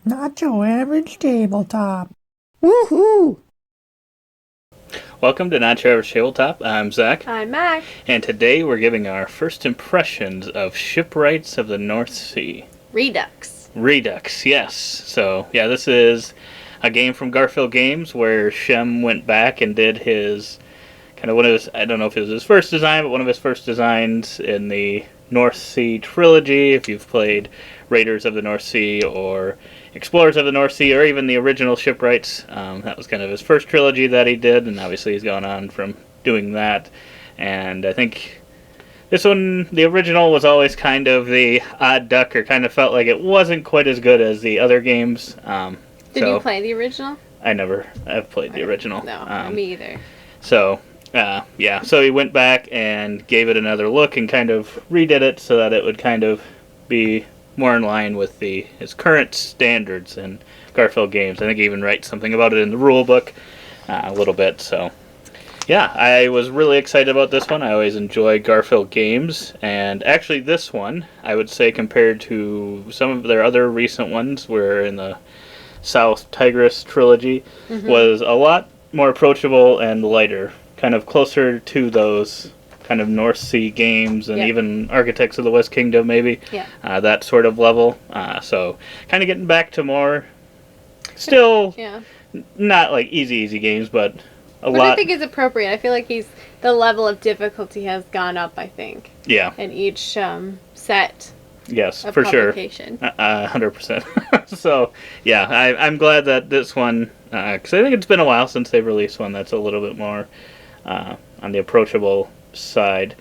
Not your average tabletop. Woohoo! Welcome to Not Your Average Tabletop. I'm Zach, I'm Mac. and today we're giving our first impressions of Shipwrights of the North Sea. Redux. Redux, yes. So, yeah, this is a game from Garfield Games where Shem went back and did his, kind of one of his, I don't know if it was his first design, but one of his first designs in the North Sea trilogy. If you've played Raiders of the North Sea or Explorers of the North Sea, or even the original Shipwrights. That was kind of his first trilogy that he did, and obviously he's gone on from doing that. And I think this one, the original, was always kind of the odd duck, or kind of felt like it wasn't quite as good as the other games. Did you play the original? I've played the original. No, me either. So, so he went back and gave it another look and kind of redid it so that it would kind of be more in line with his current standards in Garfield Games. I think he even writes something about it in the rule book a little bit. So, yeah, I was really excited about this one. I always enjoy Garfield Games, and actually this one, I would say compared to some of their other recent ones, where in the South Tigris trilogy, was a lot more approachable and lighter, kind of closer to those kind of North Sea games and even Architects of the West Kingdom, maybe. That sort of level. So kind of getting back to more, still not like easy games, but Which I think is appropriate. I feel like the level of difficulty has gone up, I think. Yeah. In each set. Yes, of for sure. 100%. So, yeah, I'm glad that this one, because I think it's been a while since they've released one that's a little bit more on the approachable side.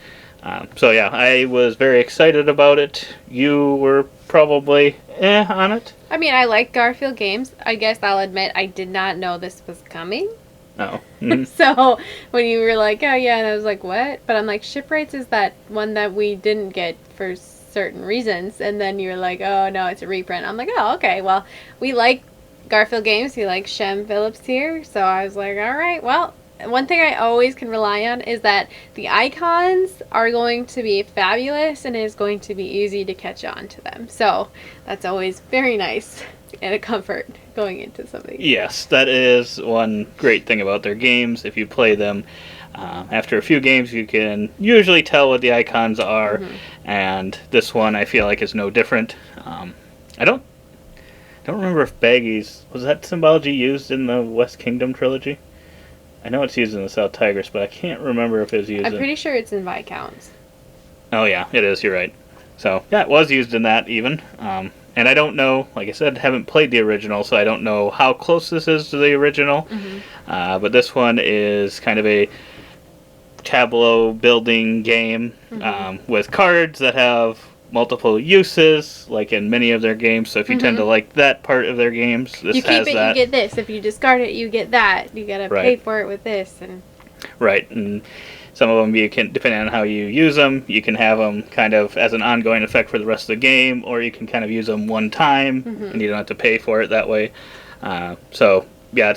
So yeah, I was very excited about it. You were probably on it. I mean, I like Garfield Games. I guess I'll admit I did not know this was coming. Oh. So when you were like, oh yeah, and I was like, what? But I'm like, Shipwrights is that one that we didn't get for certain reasons, and then you're like, oh no, it's a reprint. I'm like, oh okay, well, we like Garfield Games. We like Shem Phillips here, so I was like, all right, well. One thing I always can rely on is that the icons are going to be fabulous and it is going to be easy to catch on to them. So that's always very nice and a comfort going into something. Yes, that is one great thing about their games. If you play them, after a few games you can usually tell what the icons are, and this one I feel like is no different. I don't remember if baggies, was that symbology used in the West Kingdom trilogy? I know it's used in the South Tigris, but I can't remember if it was used I'm pretty sure it's in Viscounts. Oh yeah, it is, you're right. So, yeah, it was used in that even. And I don't know, like I said, haven't played the original, so I don't know how close this is to the original. But this one is kind of a tableau building game with cards that have multiple uses, like in many of their games. So if you tend to like that part of their games, this you has keep it, that. you get this. If you discard it, you get that. You gotta pay for it with this. And right, and some of them you can, depending on how you use them, you can have them kind of as an ongoing effect for the rest of the game, or you can kind of use them one time, and you don't have to pay for it that way. So yeah,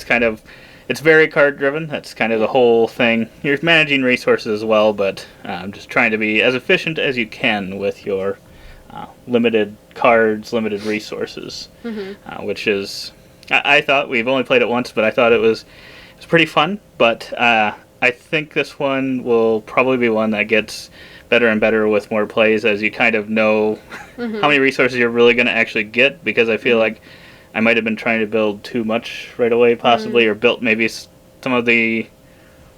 it's very card driven. That's kind of the whole thing. You're managing resources as well, but just trying to be as efficient as you can with your limited cards, limited resources, which is, I thought, we've only played it once, but I thought it was pretty fun. But I think this one will probably be one that gets better and better with more plays, as you kind of know how many resources you're really going to actually get, because I feel like I might have been trying to build too much right away, possibly, or built maybe some of the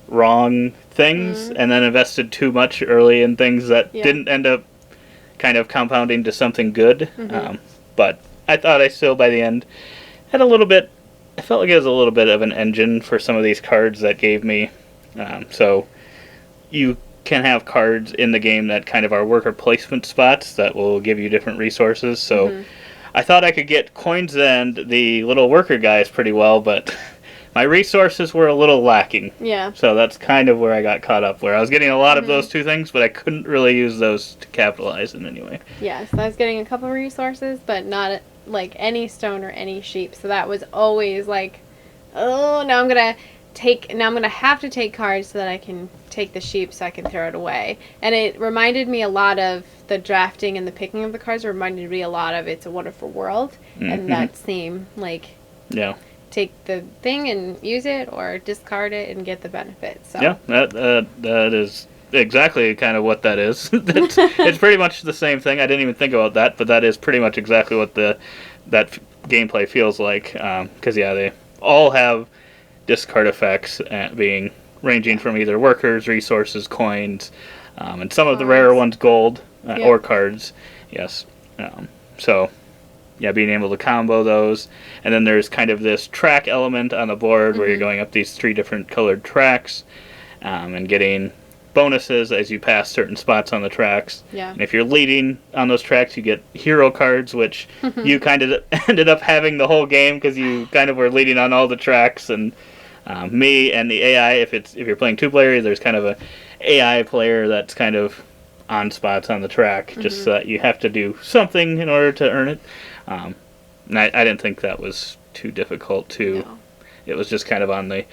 wrong things, and then invested too much early in things that didn't end up kind of compounding to something good. But I thought I still, by the end, had a little bit, I felt like it was a little bit of an engine for some of these cards that gave me. So you can have cards in the game that kind of are worker placement spots that will give you different resources. So I thought I could get coins and the little worker guys pretty well, but my resources were a little lacking. Yeah. So that's kind of where I got caught up, where I was getting a lot of those two things, but I couldn't really use those to capitalize in any way. Yes, I was getting a couple resources, but not like any stone or any sheep. So that was always like, oh, now I'm going to now I'm going to have to take cards so that I can take the sheep so I can throw it away. And it reminded me a lot of the drafting and the picking of the cards reminded me a lot of It's a Wonderful World. And that same, like, take the thing and use it or discard it and get the benefit. So yeah, that is exactly kind of what that is. It's pretty much the same thing. I didn't even think about that, but that is pretty much exactly what that gameplay feels like. Because they all have discard effects, ranging from either workers, resources, coins, and some of the rarer ones, gold or cards. Yes. So being able to combo those, and then there's kind of this track element on the board where you're going up these 3 different colored tracks, and getting bonuses as you pass certain spots on the tracks. Yeah. And if you're leading on those tracks, you get hero cards, which you kind of ended up having the whole game because you kind of were leading on all the tracks. And me and the AI, if you're playing 2-player, there's kind of a AI player that's kind of on spots on the track, just so that you have to do something in order to earn it. And I didn't think that was too difficult to. No. It was just kind of on the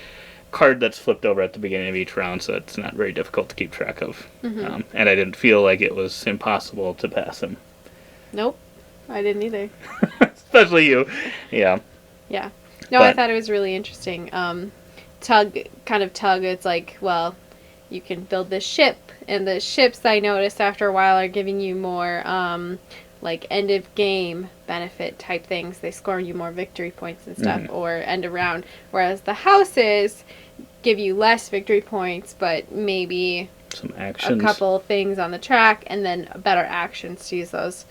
card that's flipped over at the beginning of each round, so it's not very difficult to keep track of. And I didn't feel like it was impossible to pass him. Nope, I didn't either. Especially you. Yeah. Yeah. No, I thought it was really interesting. Tug, it's like, well, you can build this ship, and the ships I noticed after a while are giving you more like end of game benefit type things. They score you more victory points and stuff, or end of round. Whereas the houses give you less victory points, but maybe some actions, a couple things on the track, and then better actions to use those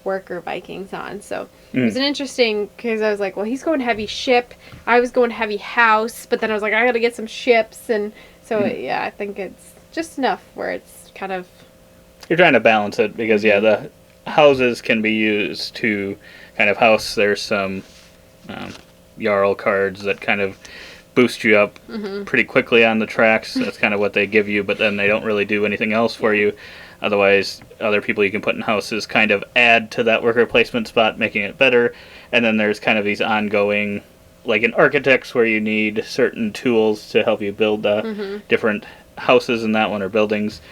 worker Vikings on. So it was an interesting, because I was like, well, he's going heavy ship. I was going heavy house, but then I was like, I got to get some ships, and so I think it's just enough where it's kind of. You're trying to balance it because the houses can be used to kind of house. There's some Jarl cards that kind of boost you up pretty quickly on the tracks. That's kind of what they give you, but then they don't really do anything else for you. Otherwise, other people you can put in houses kind of add to that worker placement spot, making it better. And then there's kind of these ongoing, like in Architects, where you need certain tools to help you build different houses in that one, or buildings.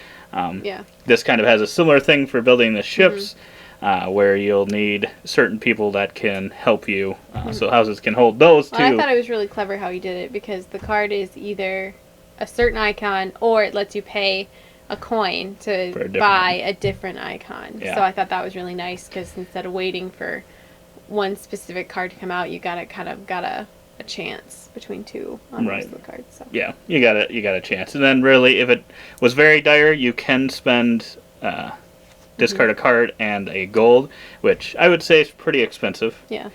This kind of has a similar thing for building the ships, where you'll need certain people that can help you, so houses can hold those too. I thought it was really clever how he did it, because the card is either a certain icon, or it lets you pay a coin to buy a different icon. So I thought that was really nice, because instead of waiting for one specific card to come out, you got a chance between two on most of the cards. So. Yeah, you got a chance. And then really, if it was very dire, you can spend discard a card and a gold, which I would say is pretty expensive. Yeah.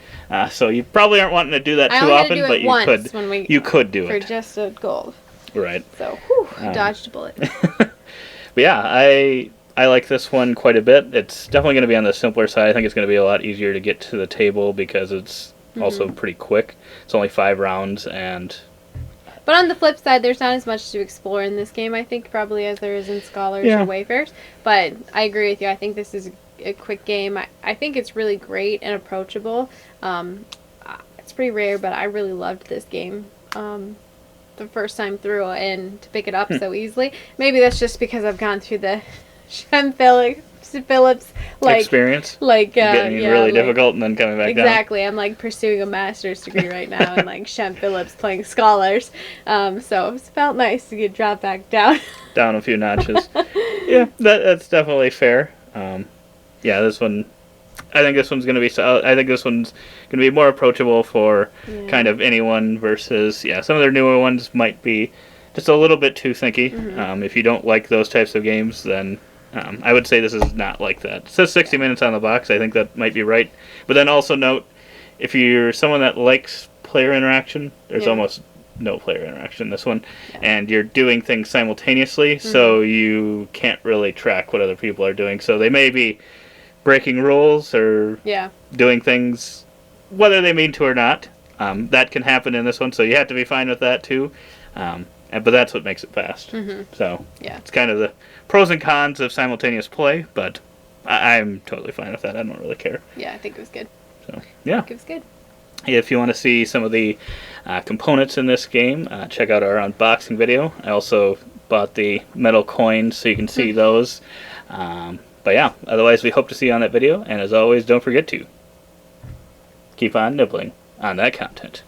So you probably aren't wanting to do that too often, but you could do it for just a gold. Right. So dodged a bullet. But yeah, I like this one quite a bit. It's definitely going to be on the simpler side. I think it's going to be a lot easier to get to the table because it's also pretty quick. It's only 5 rounds, but on the flip side, there's not as much to explore in this game, I think, probably as there is in Scholars or Wayfarers. But I agree with you. I think this is a quick game. I think it's really great and approachable. It's pretty rare, but I really loved this game the first time through, and to pick it up so easily. Maybe that's just because I've gone through the Shem Phillips experience, getting really difficult and then coming back down. Exactly. I'm like pursuing a master's degree right now, and like Shem Phillips playing Scholars. So it felt nice to get dropped back down a few notches. That's definitely fair. This one, I think this one's going to be. I think this one's going to be more approachable for kind of anyone versus some of their newer ones might be just a little bit too thinky. If you don't like those types of games, then I would say this is not like that. It says 60 minutes on the box. I think that might be right. But then also note, if you're someone that likes player interaction, there's almost no player interaction in this one. And you're doing things simultaneously, so you can't really track what other people are doing. So they may be breaking rules or doing things, whether they mean to or not. That can happen in this one, so you have to be fine with that too. But that's what makes it fast. So it's kind of the pros and cons of simultaneous play, but I'm totally fine with that. I don't really care. Yeah, I think it was good. So yeah, it was good. If you want to see some of the components in this game, check out our unboxing video. I also bought the metal coins so you can see those. But yeah, otherwise we hope to see you on that video, and as always, don't forget to keep on nibbling on that content.